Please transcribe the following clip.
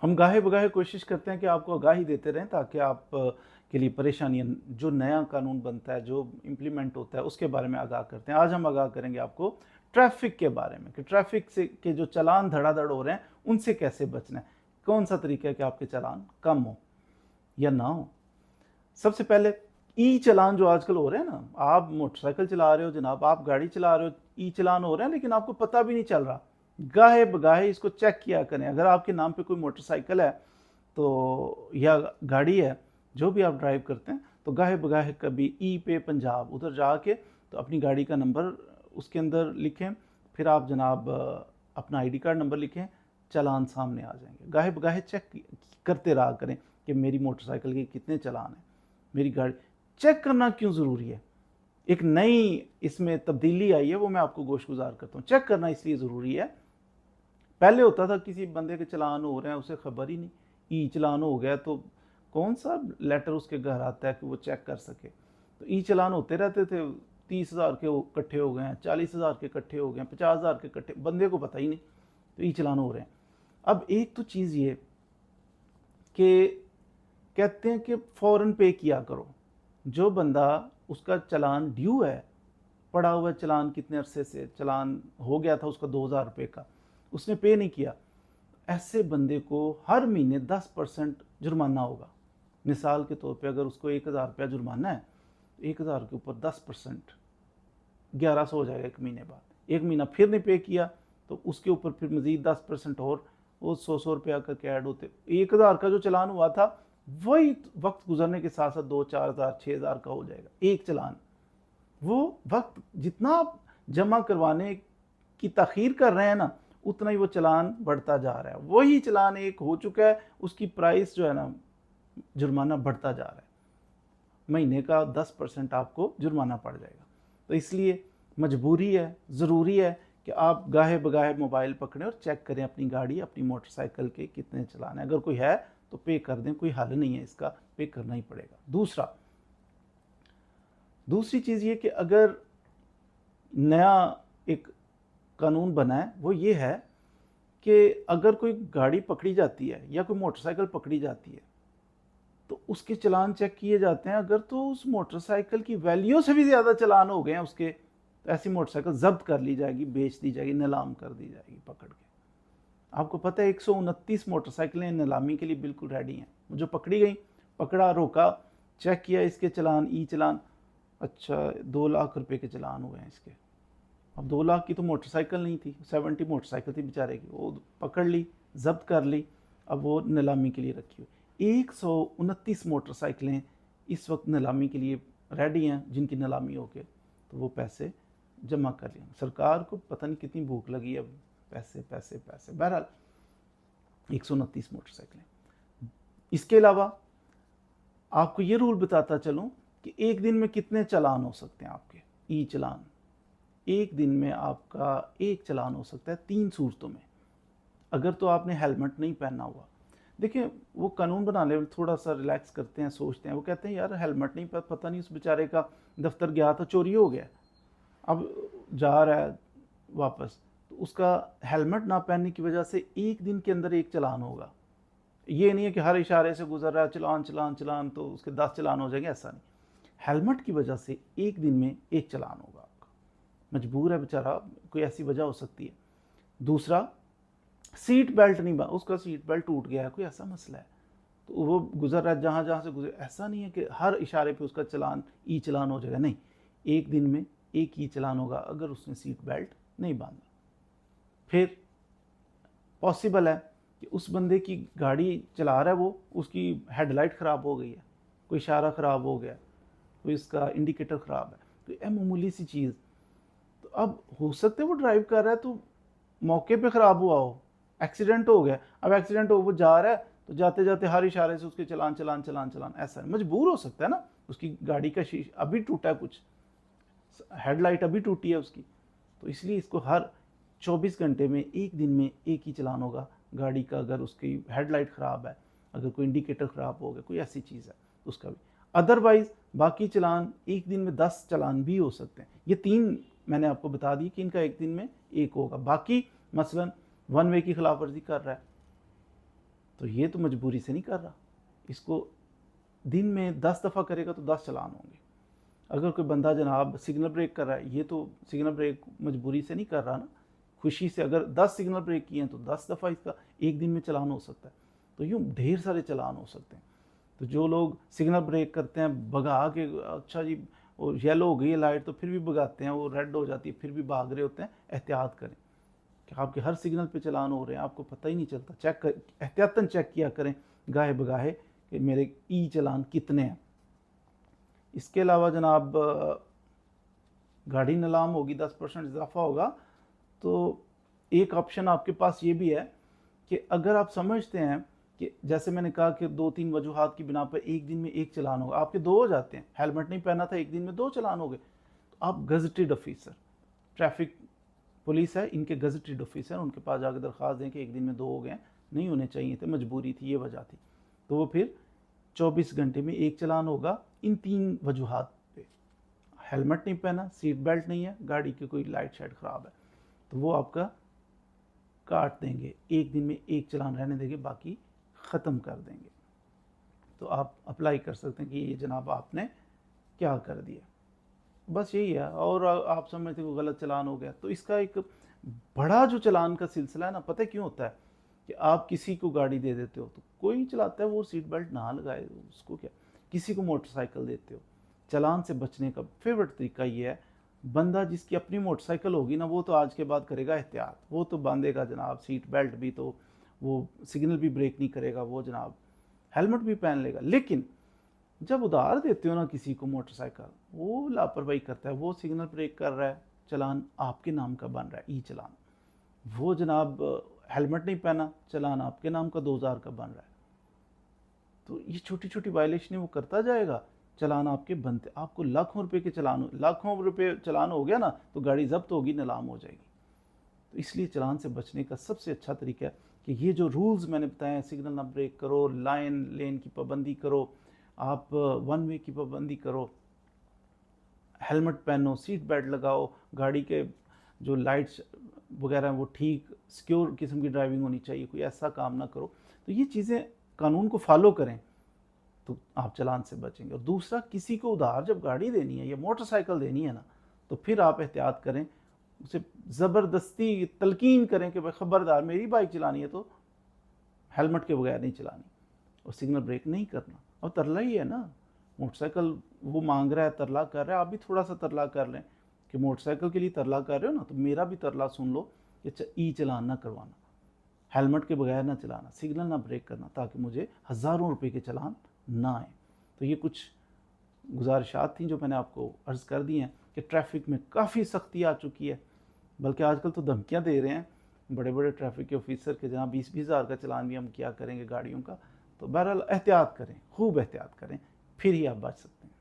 हम गाहे बगाहे कोशिश करते हैं कि आपको आगाही देते रहें ताकि आप के लिए परेशानियाँ, जो नया कानून बनता है, जो इम्प्लीमेंट होता है, उसके बारे में आगाह करते हैं। आज हम आगाह करेंगे आपको ट्रैफ़िक के बारे में कि ट्रैफ़िक से के जो चालान धड़ाधड़ हो रहे हैं, उनसे कैसे बचना है। कौन-सा तरीका है कि आपके चालान कम हो या ना हो। सबसे पहले ई-चालान जो आजकल हो रहे हैं ना, आप मोटरसाइकिल चला रहे हो जनाब, आप गाड़ी चला रहे हो, ई-चालान हो रहे हैं लेकिन आपको पता भी नहीं चल रहा। गाहे बगाहे इसको चेक किया करें। अगर आपके नाम पे कोई मोटरसाइकिल है तो या गाड़ी है, जो भी आप ड्राइव करते हैं, तो गाहे बगाहे कभी ई पे पंजाब उधर जाके तो अपनी गाड़ी का नंबर उसके अंदर लिखें, फिर आप जनाब अपना आईडी कार्ड नंबर लिखें, चालान सामने आ जाएंगे। गाहे बगाहे चेक करते रहा करें कि मेरी मोटरसाइकिल के कितने चालान हैं, मेरी गाड़ी चेक करना क्यों ज़रूरी है। एक नई इसमें तब्दीली आई है, वो मैं आपको गोशगुजार करता हूँ। चेक करना इसलिए ज़रूरी है, पहले होता था किसी बंदे के चालान हो रहे हैं उसे खबर ही नहीं, ई चालान हो गया तो कौन सा लेटर उसके घर आता है कि वो चेक कर सके। तो ई चालान होते रहते थे, 30,000 के इकट्ठे हो गए हैं, 40,000 के इकट्ठे हो गए हैं, 50,000 के इकट्ठे, बंदे को पता ही नहीं, तो ई चालान हो रहे हैं। अब एक तो चीज़ ये कि कहते हैं कि फ़ौरन पे किया करो। जो बंदा उसका चालान ड्यू है, पड़ा हुआ चालान, कितने अरसे से चालान हो गया था उसका 2,000 रुपये का, उसने पे नहीं किया, ऐसे बंदे को हर महीने 10% जुर्माना होगा। मिसाल के तौर पे अगर उसको 1,000 रुपया जुर्माना है, तो 1,000 के ऊपर 10% 1,100 हो जाएगा एक महीने बाद। एक महीना फिर नहीं पे किया तो उसके ऊपर फिर मज़ीद 10% और वो 100 रुपया करके ऐड होते। 1,000 का जो चालान हुआ था वही वक्त गुजरने के साथ साथ 2-4,000 6,000 का हो जाएगा एक चालान। वो वक्त जितना आप जमा करवाने की ताख़ीर कर रहे हैं ना, उतना ही वो चालान बढ़ता जा रहा है। वही चालान एक हो चुका है, उसकी प्राइस जो है ना, जुर्माना बढ़ता जा रहा है। महीने का 10% आपको जुर्माना पड़ जाएगा। तो इसलिए मजबूरी है, ज़रूरी है कि आप गाहे बगाहे मोबाइल पकड़ें और चेक करें अपनी गाड़ी, अपनी मोटरसाइकिल के कितने चालान हैं। अगर कोई है तो पे कर दें, कोई हल नहीं है इसका, पे करना ही पड़ेगा। दूसरी चीज़ ये कि अगर नया एक कानून बना है, वो ये है कि अगर कोई गाड़ी पकड़ी जाती है या कोई मोटरसाइकिल पकड़ी जाती है तो उसके चालान चेक किए जाते हैं। अगर तो उस मोटरसाइकिल की वैल्यू से भी ज़्यादा चालान हो गए हैं उसके, तो ऐसी मोटरसाइकिल जब्त कर ली जाएगी, बेच दी जाएगी, नीलाम कर दी जाएगी पकड़ के। आपको पता है 129 मोटरसाइकिलें नीलामी के लिए बिल्कुल रेडी हैं। जो पकड़ी गई, पकड़ा, रोका, चेक किया इसके चालान, ई चालान, अच्छा 2 लाख रुपए के चालान हुए हैं इसके। अब 2 लाख की तो मोटरसाइकिल नहीं थी, 70 मोटरसाइकिल थी बेचारे की, वो पकड़ ली, जब्त कर ली, अब वो नीलामी के लिए रखी हुई। 129 मोटरसाइकिलें इस वक्त नीलामी के लिए रेडी हैं, जिनकी नीलामी हो के तो वो पैसे जमा कर लिए। सरकार को पता नहीं कितनी भूख लगी है, पैसे पैसे पैसे। बहरहाल 129 मोटरसाइकिलें। इसके अलावा आपको ये रूल बताता चलूँ कि एक दिन में कितने चालान हो सकते हैं आपके, ई चालान। एक दिन में आपका एक चालान हो सकता है 3 सूरतों में। अगर तो आपने हेलमेट नहीं पहना हुआ, देखिए वो कानून बनाने वाले थोड़ा सा रिलैक्स करते हैं, सोचते हैं, वो कहते हैं यार हेलमेट नहीं, पता नहीं उस बेचारे का दफ्तर गया था चोरी हो गया, अब जा रहा है वापस, तो उसका हेलमेट ना पहनने की वजह से एक दिन के अंदर एक चालान होगा। ये नहीं है कि हर इशारे से गुजर रहा है चलान चलान चलान तो उसके 10 चालान हो जाएंगे, ऐसा नहीं। हेलमेट की वजह से एक दिन में एक चालान होगा आपका। मजबूर है बेचारा, कोई ऐसी वजह हो सकती है। दूसरा, सीट बेल्ट नहीं, उसका सीट बेल्ट टूट गया है, कोई ऐसा मसला है, तो वो गुजर रहा है जहाँ जहाँ से गुजर, ऐसा नहीं है कि हर इशारे पे उसका चालान ई चालान हो जाएगा, नहीं। एक दिन में एक ही चालान होगा अगर उसने सीट बेल्ट नहीं बांधा। फिर पॉसिबल है कि उस बंदे की गाड़ी चला रहा है वो, उसकी हेडलाइट ख़राब हो गई है, कोई इशारा ख़राब हो गया, कोई इसका इंडिकेटर ख़राब है, तो यह मामूली सी चीज़। तो अब हो सकता है वो ड्राइव कर रहा है तो मौके पे ख़राब हुआ हो, एक्सीडेंट हो गया। अब एक्सीडेंट हो, वो जा रहा है तो जाते जाते हर इशारे से उसके चलान चलान चलान चलान, ऐसा मजबूर हो सकता है ना। उसकी गाड़ी का शीशा अभी टूटा है, कुछ हेडलाइट अभी टूटी है उसकी, तो इसलिए इसको हर 24 घंटे में एक दिन में एक ही चलान होगा गाड़ी का। अगर उसकी हेडलाइट ख़राब है, अगर कोई इंडिकेटर ख़राब हो गया, कोई ऐसी चीज़ है तो उसका भी। अदरवाइज़ बाकी चलान एक दिन में 10 चलान भी हो सकते हैं। ये 3 मैंने आपको बता दी कि इनका एक दिन में एक होगा। बाकी मसलन वन वे की खिलाफ वर्जी कर रहा है तो ये तो मजबूरी से नहीं कर रहा, इसको दिन में 10 दफ़ा करेगा तो 10 चालान होंगे। अगर कोई बंदा जनाब सिग्नल ब्रेक कर रहा है, ये तो सिग्नल ब्रेक मजबूरी से नहीं कर रहा ना, खुशी से। अगर 10 सिग्नल ब्रेक किए हैं तो 10 दफ़ा इसका एक दिन में चलान हो सकता है। तो यूँ ढेर सारे चलान हो सकते हैं। तो जो लोग सिग्नल ब्रेक करते हैं भगा के, अच्छा जी वो येलो हो गई है लाइट तो फिर भी भगाते हैं, वो रेड हो जाती है फिर भी भाग रहे होते हैं, एहतियात करें कि आपके हर सिग्नल पे चलान हो रहे हैं, आपको पता ही नहीं चलता। चेक कर, एहतियातन चेक किया करें गाहे बगाहे कि मेरे ई चलान कितने हैं। इसके अलावा जनाब गाड़ी नीलाम होगी, 10% इजाफा होगा, तो एक ऑप्शन आपके पास ये भी है कि अगर आप समझते हैं कि जैसे मैंने कहा कि 2-3 वजूहात की बिना पर एक दिन में एक चलान होगा, आपके 2 हो जाते हैं, हेलमेट नहीं पहना था एक दिन में 2 चलान हो गए, तो आप गजटेड ऑफिसर, ट्रैफिक पुलिस है, इनके गजटेड ऑफिसर, उनके पास जाकर दरख्वास्त दें कि एक दिन में 2 हो गए, नहीं होने चाहिए थे, मजबूरी थी, ये वजह थी। तो वो फिर 24 घंटे में एक चलान होगा इन 3 वजूहात पे। हेलमेट नहीं पहना, सीट बेल्ट नहीं है, गाड़ी की कोई लाइट शाइट ख़राब है, तो वो आपका काट देंगे, एक दिन में एक चलान रहने देंगे, बाकी ख़त्म कर देंगे। तो आप अप्लाई कर सकते हैं कि ये जनाब आपने क्या कर दिया, बस यही है। और आप समझते हो गलत चलान हो गया, तो इसका एक बड़ा जो चलान का सिलसिला है ना, पता है क्यों होता है कि आप किसी को गाड़ी दे देते हो, तो कोई चलाता है वो सीट बेल्ट ना लगाए, उसको क्या। किसी को मोटरसाइकिल देते हो, चलान से बचने का फेवरेट तरीका ये है, बंदा जिसकी अपनी मोटरसाइकिल होगी ना, वो तो आज के बाद करेगा एहतियात, वो तो बांधेगा जनाब सीट बेल्ट भी, तो वो सिग्नल भी ब्रेक नहीं करेगा, वो जनाब हेलमेट भी पहन लेगा। लेकिन जब उधार देते हो ना किसी को मोटरसाइकिल, वो लापरवाही करता है, वो सिग्नल ब्रेक कर रहा है, चलान आपके नाम का बन रहा है, ई चलान। वो जनाब हेलमेट नहीं पहना, चलान आपके नाम का 2000 का बन रहा है। तो ये छोटी छोटी वायलेशन वो करता जाएगा, चलान आपके बनते, आपको लाखों रुपए के चलान, लाखों रुपए चलान हो गया ना, तो गाड़ी जब्त होगी, नीलाम हो जाएगी। तो इसलिए चलान से बचने का सबसे अच्छा तरीका है कि ये जो रूल्स मैंने बताए हैं, सिग्नल ना ब्रेक करो, लेन की पाबंदी करो, आप 1 वे की पाबंदी करो, हेलमेट पहनो, सीट बेल्ट लगाओ, गाड़ी के जो लाइट्स वगैरह वो ठीक सिक्योर किस्म की ड्राइविंग होनी चाहिए, कोई ऐसा काम ना करो। तो ये चीज़ें कानून को फॉलो करें तो आप चलान से बचेंगे। और दूसरा, किसी को उधार जब गाड़ी देनी है या मोटरसाइकिल देनी है ना, तो फिर आप एहतियात करें, उसे ज़बरदस्ती तलकीन करें कि भाई ख़बरदार मेरी बाइक चलानी है तो हेलमेट के बगैर नहीं चलानी और सिग्नल ब्रेक नहीं करना। और तरला ही है ना, मोटरसाइकिल वो मांग रहा है, तरला कर रहा है, आप भी थोड़ा सा तरला कर लें कि मोटरसाइकिल के लिए तरला कर रहे हो ना, तो मेरा भी तरला सुन लो कि ई चलान ना करवाना, हेलमेट के बगैर ना चलाना, सिग्नल ना ब्रेक करना, ताकि मुझे हज़ारों रुपए के चलान ना आए। तो ये कुछ गुजारिशात थी जो मैंने आपको अर्ज़ कर दी हैं कि ट्रैफिक में काफ़ी सख्ती आ चुकी है, बल्कि आजकल तो धमकियां दे रहे हैं बड़े बड़े ट्रैफिक के ऑफिसर के, जहाँ 20-20 हज़ार का चलान भी हम क्या करेंगे गाड़ियों का। तो बहरहाल एहतियात करें, खूब एहतियात करें, फिर ही आप बच सकते हैं।